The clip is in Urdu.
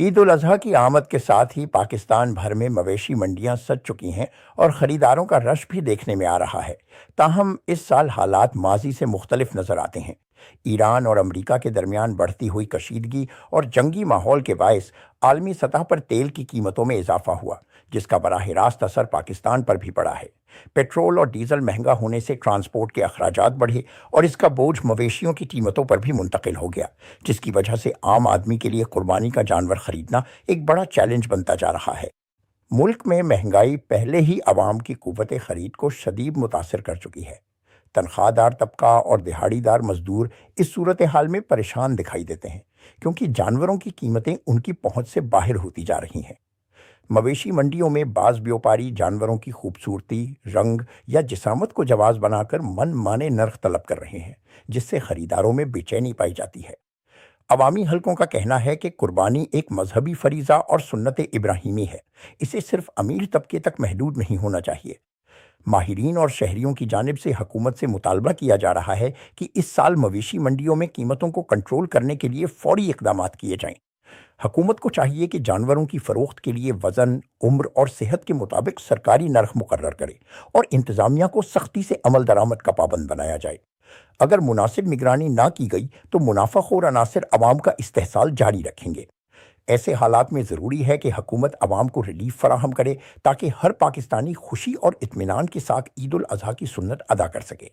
عید الاضحیٰ کی آمد کے ساتھ ہی پاکستان بھر میں مویشی منڈیاں سج چکی ہیں اور خریداروں کا رش بھی دیکھنے میں آ رہا ہے۔ تاہم اس سال حالات ماضی سے مختلف نظر آتے ہیں۔ ایران اور امریکہ کے درمیان بڑھتی ہوئی کشیدگی اور جنگی ماحول کے باعث عالمی سطح پر تیل کی قیمتوں میں اضافہ ہوا، جس کا براہ راست اثر پاکستان پر بھی پڑا ہے۔ پیٹرول اور ڈیزل مہنگا ہونے سے ٹرانسپورٹ کے اخراجات بڑھے اور اس کا بوجھ مویشیوں کی قیمتوں پر بھی منتقل ہو گیا، جس کی وجہ سے عام آدمی کے لیے قربانی کا جانور خریدنا ایک بڑا چیلنج بنتا جا رہا ہے۔ ملک میں مہنگائی پہلے ہی عوام کی قوت خرید کو شدید متاثر کر چکی ہے۔ تنخواہ دار طبقہ اور دہاڑی دار مزدور اس صورتحال میں پریشان دکھائی دیتے ہیں، کیونکہ جانوروں کی قیمتیں ان کی پہنچ سے باہر ہوتی جا رہی ہیں۔ مویشی منڈیوں میں بعض بیوپاری جانوروں کی خوبصورتی، رنگ یا جسامت کو جواز بنا کر من مانے نرخ طلب کر رہے ہیں، جس سے خریداروں میں بے چینی پائی جاتی ہے۔ عوامی حلقوں کا کہنا ہے کہ قربانی ایک مذہبی فریضہ اور سنت ابراہیمی ہے، اسے صرف امیر طبقے تک محدود نہیں ہونا چاہیے۔ ماہرین اور شہریوں کی جانب سے حکومت سے مطالبہ کیا جا رہا ہے کہ اس سال مویشی منڈیوں میں قیمتوں کو کنٹرول کرنے کے لیے فوری اقدامات کیے جائیں۔ حکومت کو چاہیے کہ جانوروں کی فروخت کے لیے وزن، عمر اور صحت کے مطابق سرکاری نرخ مقرر کرے اور انتظامیہ کو سختی سے عمل درآمد کا پابند بنایا جائے۔ اگر مناسب نگرانی نہ کی گئی تو منافع خور عناصر عوام کا استحصال جاری رکھیں گے۔ ایسے حالات میں ضروری ہے کہ حکومت عوام کو ریلیف فراہم کرے تاکہ ہر پاکستانی خوشی اور اطمینان کے ساتھ عید الاضحیٰ کی سنت ادا کر سکے۔